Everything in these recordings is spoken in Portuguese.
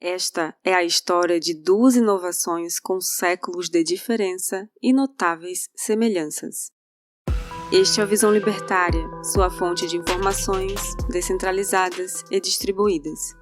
Esta é a história de duas inovações com séculos de diferença e notáveis semelhanças. Este é o Visão Libertária, sua fonte de informações descentralizadas e distribuídas.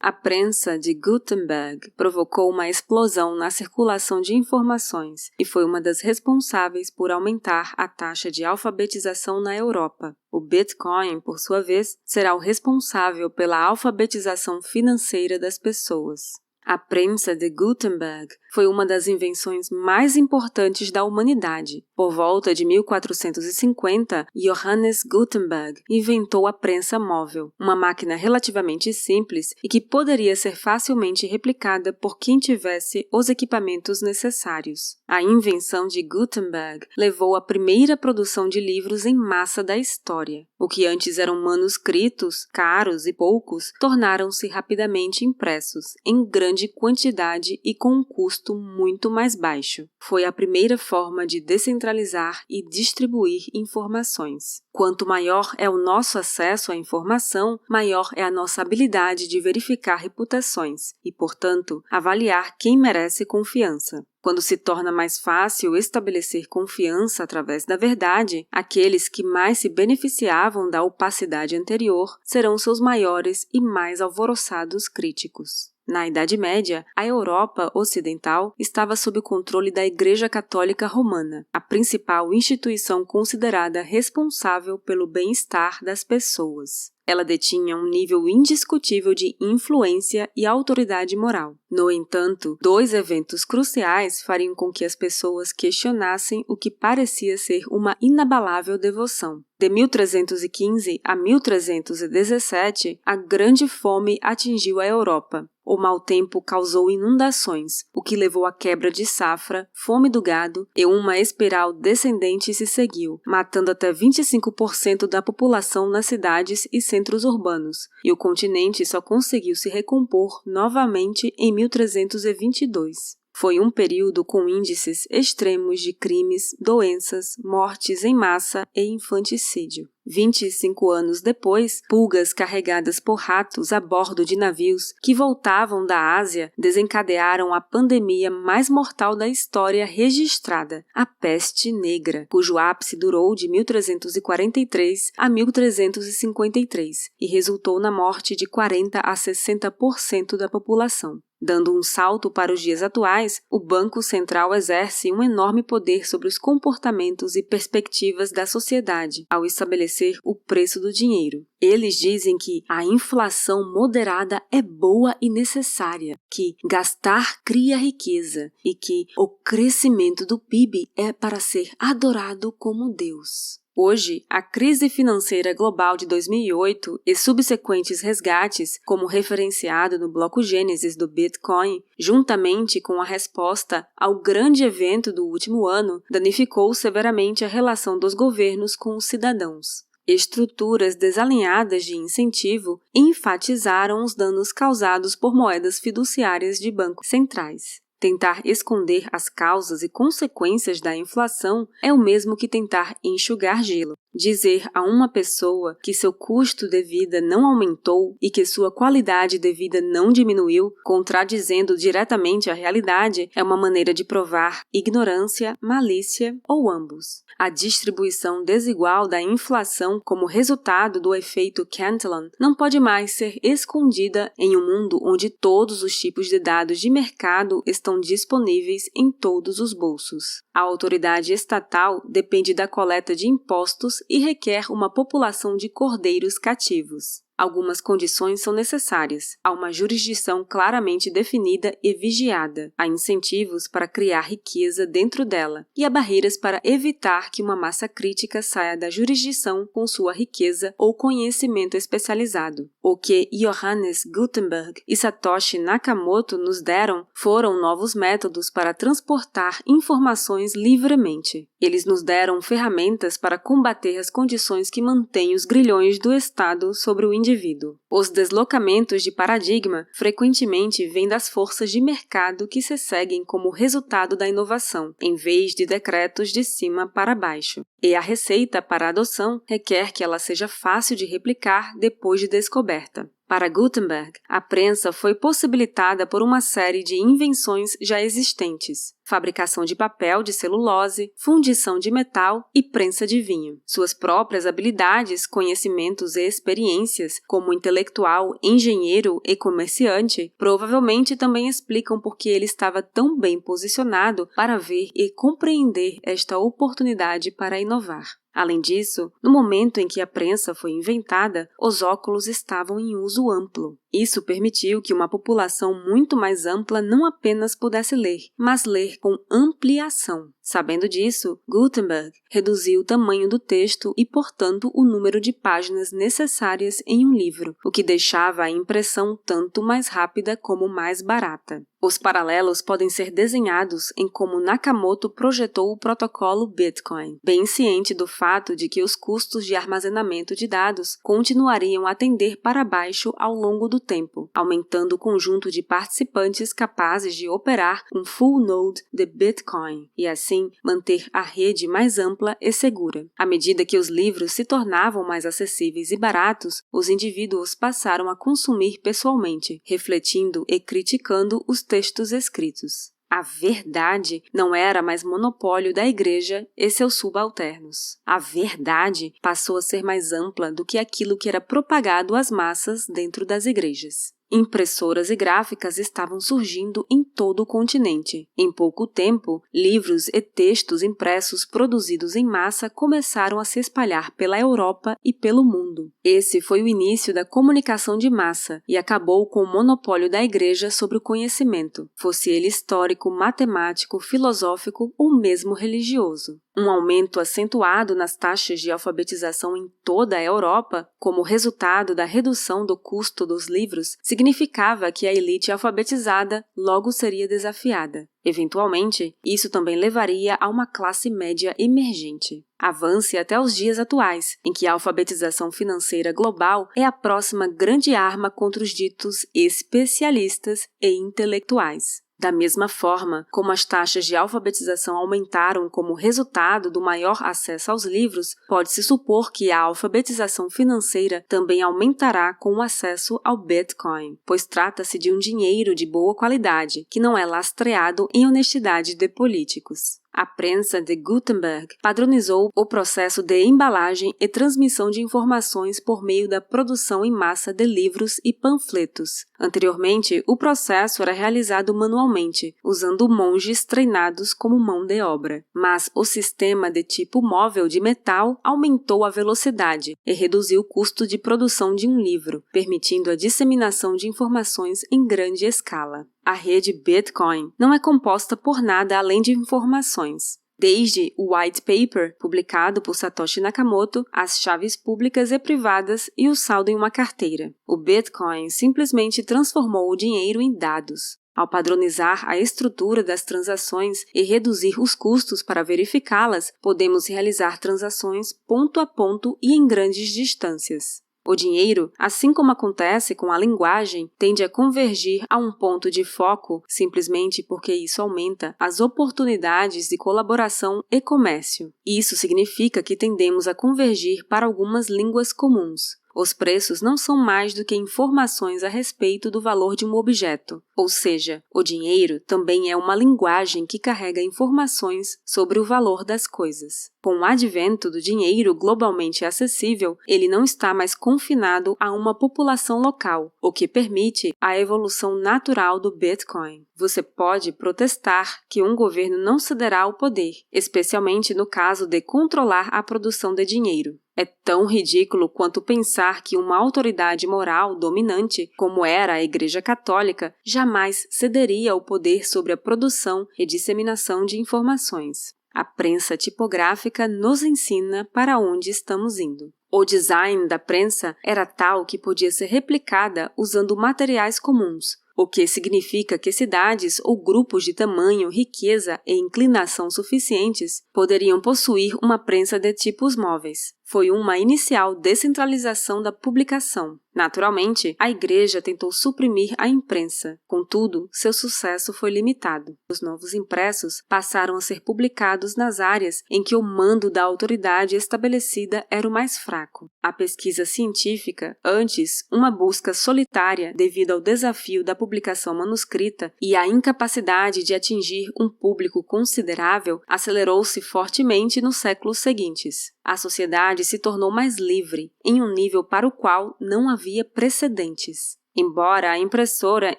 A prensa de Gutenberg provocou uma explosão na circulação de informações e foi uma das responsáveis por aumentar a taxa de alfabetização na Europa. O Bitcoin, por sua vez, será o responsável pela alfabetização financeira das pessoas. A prensa de Gutenberg foi uma das invenções mais importantes da humanidade. Por volta de 1450, Johannes Gutenberg inventou a prensa móvel, uma máquina relativamente simples e que poderia ser facilmente replicada por quem tivesse os equipamentos necessários. A invenção de Gutenberg levou à primeira produção de livros em massa da história. O que antes eram manuscritos, caros e poucos, tornaram-se rapidamente impressos, em grande quantidade e com um custo muito mais baixo. Foi a primeira forma de descentralizar e distribuir informações. Quanto maior é o nosso acesso à informação, maior é a nossa habilidade de verificar reputações e, portanto, avaliar quem merece confiança. Quando se torna mais fácil estabelecer confiança através da verdade, aqueles que mais se beneficiavam da opacidade anterior serão seus maiores e mais alvoroçados críticos. Na Idade Média, a Europa Ocidental estava sob o controle da Igreja Católica Romana, a principal instituição considerada responsável pelo bem-estar das pessoas. Ela detinha um nível indiscutível de influência e autoridade moral. No entanto, dois eventos cruciais fariam com que as pessoas questionassem o que parecia ser uma inabalável devoção. De 1315 a 1317, a Grande Fome atingiu a Europa. O mau tempo causou inundações, o que levou à quebra de safra, fome do gado e uma espiral descendente se seguiu, matando até 25% da população nas cidades e centros urbanos, e o continente só conseguiu se recompor novamente em 1322. Foi um período com índices extremos de crimes, doenças, mortes em massa e infanticídio. 25 anos depois, pulgas carregadas por ratos a bordo de navios que voltavam da Ásia desencadearam a pandemia mais mortal da história registrada, a peste negra, cujo ápice durou de 1343 a 1353 e resultou na morte de 40 a 60% da população. Dando um salto para os dias atuais, o Banco Central exerce um enorme poder sobre os comportamentos e perspectivas da sociedade ao estabelecer o preço do dinheiro. Eles dizem que a inflação moderada é boa e necessária, que gastar cria riqueza e que o crescimento do PIB é para ser adorado como Deus. Hoje, a crise financeira global de 2008 e subsequentes resgates, como referenciado no bloco Gênesis do Bitcoin, juntamente com a resposta ao grande evento do último ano, danificou severamente a relação dos governos com os cidadãos. Estruturas desalinhadas de incentivo enfatizaram os danos causados por moedas fiduciárias de bancos centrais. Tentar esconder as causas e consequências da inflação é o mesmo que tentar enxugar gelo. Dizer a uma pessoa que seu custo de vida não aumentou e que sua qualidade de vida não diminuiu, contradizendo diretamente a realidade, é uma maneira de provar ignorância, malícia ou ambos. A distribuição desigual da inflação como resultado do efeito Cantillon não pode mais ser escondida em um mundo onde todos os tipos de dados de mercado estão disponíveis em todos os bolsos. A autoridade estatal depende da coleta de impostos e requer uma população de cordeiros cativos. Algumas condições são necessárias. Há uma jurisdição claramente definida e vigiada. Há incentivos para criar riqueza dentro dela. E há barreiras para evitar que uma massa crítica saia da jurisdição com sua riqueza ou conhecimento especializado. O que Johannes Gutenberg e Satoshi Nakamoto nos deram foram novos métodos para transportar informações livremente. Eles nos deram ferramentas para combater as condições que mantêm os grilhões do Estado sobre o indivíduo. Os deslocamentos de paradigma frequentemente vêm das forças de mercado que se seguem como resultado da inovação, em vez de decretos de cima para baixo. E a receita para a adoção requer que ela seja fácil de replicar depois de descoberta. Para Gutenberg, a prensa foi possibilitada por uma série de invenções já existentes: fabricação de papel de celulose, fundição de metal e prensa de vinho. Suas próprias habilidades, conhecimentos e experiências, como intelectual, engenheiro e comerciante, provavelmente também explicam por que ele estava tão bem posicionado para ver e compreender esta oportunidade para inovar. Além disso, no momento em que a prensa foi inventada, os óculos estavam em uso amplo. Isso permitiu que uma população muito mais ampla não apenas pudesse ler, mas ler com ampliação. Sabendo disso, Gutenberg reduziu o tamanho do texto e, portanto, o número de páginas necessárias em um livro, o que deixava a impressão tanto mais rápida como mais barata. Os paralelos podem ser desenhados em como Nakamoto projetou o protocolo Bitcoin, bem ciente do fato de que os custos de armazenamento de dados continuariam a tender para baixo ao longo do tempo, aumentando o conjunto de participantes capazes de operar um full node de Bitcoin e, assim, manter a rede mais ampla e segura. À medida que os livros se tornavam mais acessíveis e baratos, os indivíduos passaram a consumir pessoalmente, refletindo e criticando os textos escritos. A verdade não era mais monopólio da Igreja e seus subalternos. A verdade passou a ser mais ampla do que aquilo que era propagado às massas dentro das igrejas. Impressoras e gráficas estavam surgindo em todo o continente. Em pouco tempo, livros e textos impressos produzidos em massa começaram a se espalhar pela Europa e pelo mundo. Esse foi o início da comunicação de massa e acabou com o monopólio da Igreja sobre o conhecimento, fosse ele histórico, matemático, filosófico ou mesmo religioso. Um aumento acentuado nas taxas de alfabetização em toda a Europa, como resultado da redução do custo dos livros, significava que a elite alfabetizada logo seria desafiada. Eventualmente, isso também levaria a uma classe média emergente. Avance até os dias atuais, em que a alfabetização financeira global é a próxima grande arma contra os ditos especialistas e intelectuais. Da mesma forma como as taxas de alfabetização aumentaram como resultado do maior acesso aos livros, pode-se supor que a alfabetização financeira também aumentará com o acesso ao Bitcoin, pois trata-se de um dinheiro de boa qualidade, que não é lastreado em honestidade de políticos. A prensa de Gutenberg padronizou o processo de embalagem e transmissão de informações por meio da produção em massa de livros e panfletos. Anteriormente, o processo era realizado manualmente, usando monges treinados como mão de obra. Mas o sistema de tipo móvel de metal aumentou a velocidade e reduziu o custo de produção de um livro, permitindo a disseminação de informações em grande escala. A rede Bitcoin não é composta por nada além de informações. Desde o White Paper, publicado por Satoshi Nakamoto, as chaves públicas e privadas e o saldo em uma carteira. O Bitcoin simplesmente transformou o dinheiro em dados. Ao padronizar a estrutura das transações e reduzir os custos para verificá-las, podemos realizar transações ponto a ponto e em grandes distâncias. O dinheiro, assim como acontece com a linguagem, tende a convergir a um ponto de foco simplesmente porque isso aumenta as oportunidades de colaboração e comércio. Isso significa que tendemos a convergir para algumas línguas comuns. Os preços não são mais do que informações a respeito do valor de um objeto, ou seja, o dinheiro também é uma linguagem que carrega informações sobre o valor das coisas. Com o advento do dinheiro globalmente acessível, ele não está mais confinado a uma população local, o que permite a evolução natural do Bitcoin. Você pode protestar que um governo não cederá ao poder, especialmente no caso de controlar a produção de dinheiro. É tão ridículo quanto pensar que uma autoridade moral dominante, como era a Igreja Católica, jamais cederia ao poder sobre a produção e disseminação de informações. A prensa tipográfica nos ensina para onde estamos indo. O design da prensa era tal que podia ser replicada usando materiais comuns, o que significa que cidades ou grupos de tamanho, riqueza e inclinação suficientes poderiam possuir uma prensa de tipos móveis. foi uma inicial descentralização da publicação. Naturalmente, a Igreja tentou suprimir a imprensa, contudo, seu sucesso foi limitado. Os novos impressos passaram a ser publicados nas áreas em que o mando da autoridade estabelecida era o mais fraco. A pesquisa científica, antes uma busca solitária devido ao desafio da publicação manuscrita e à incapacidade de atingir um público considerável, acelerou-se fortemente nos séculos seguintes. A sociedade se tornou mais livre, em um nível para o qual não havia precedentes. Embora a impressora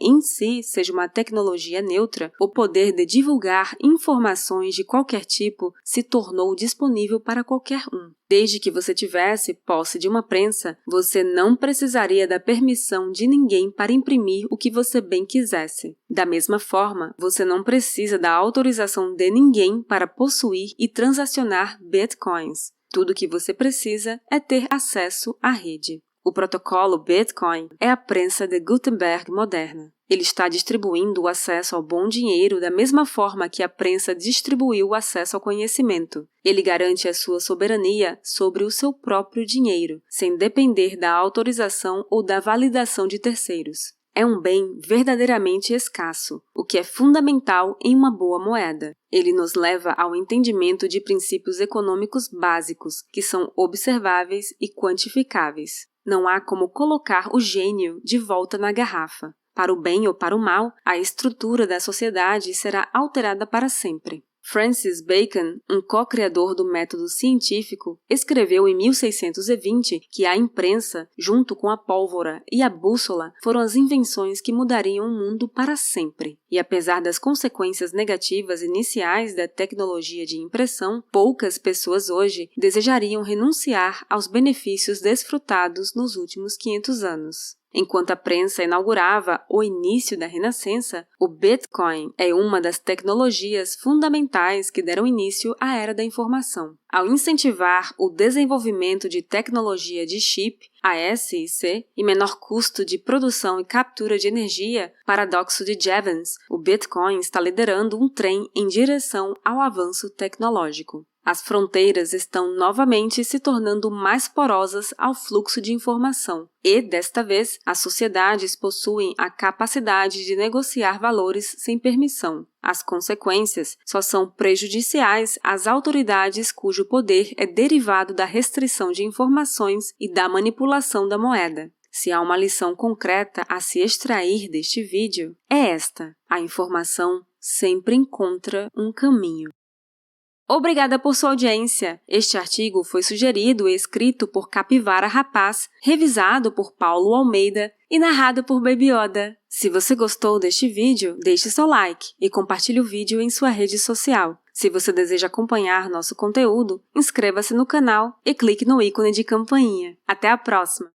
em si seja uma tecnologia neutra, o poder de divulgar informações de qualquer tipo se tornou disponível para qualquer um. Desde que você tivesse posse de uma prensa, você não precisaria da permissão de ninguém para imprimir o que você bem quisesse. Da mesma forma, você não precisa da autorização de ninguém para possuir e transacionar bitcoins. Tudo o que você precisa é ter acesso à rede. O protocolo Bitcoin é a prensa de Gutenberg moderna. Ele está distribuindo o acesso ao bom dinheiro da mesma forma que a prensa distribuiu o acesso ao conhecimento. Ele garante a sua soberania sobre o seu próprio dinheiro, sem depender da autorização ou da validação de terceiros. É um bem verdadeiramente escasso, o que é fundamental em uma boa moeda. Ele nos leva ao entendimento de princípios econômicos básicos, que são observáveis e quantificáveis. Não há como colocar o gênio de volta na garrafa. Para o bem ou para o mal, a estrutura da sociedade será alterada para sempre. Francis Bacon, um co-criador do método científico, escreveu em 1620 que a imprensa, junto com a pólvora e a bússola, foram as invenções que mudariam o mundo para sempre. E apesar das consequências negativas iniciais da tecnologia de impressão, poucas pessoas hoje desejariam renunciar aos benefícios desfrutados nos últimos 500 anos. Enquanto a prensa inaugurava o início da Renascença, o Bitcoin é uma das tecnologias fundamentais que deram início à era da informação. Ao incentivar o desenvolvimento de tecnologia de chip, ASIC, e menor custo de produção e captura de energia, paradoxo de Jevons, o Bitcoin está liderando um trem em direção ao avanço tecnológico. As fronteiras estão novamente se tornando mais porosas ao fluxo de informação e, desta vez, as sociedades possuem a capacidade de negociar valores sem permissão. As consequências só são prejudiciais às autoridades cujo poder é derivado da restrição de informações e da manipulação da moeda. Se há uma lição concreta a se extrair deste vídeo, é esta: a informação sempre encontra um caminho. Obrigada por sua audiência! Este artigo foi sugerido e escrito por Capivara Rapaz, revisado por Paulo Almeida e narrado por Baby Yoda. Se você gostou deste vídeo, deixe seu like e compartilhe o vídeo em sua rede social. Se você deseja acompanhar nosso conteúdo, inscreva-se no canal e clique no ícone de campainha. Até a próxima!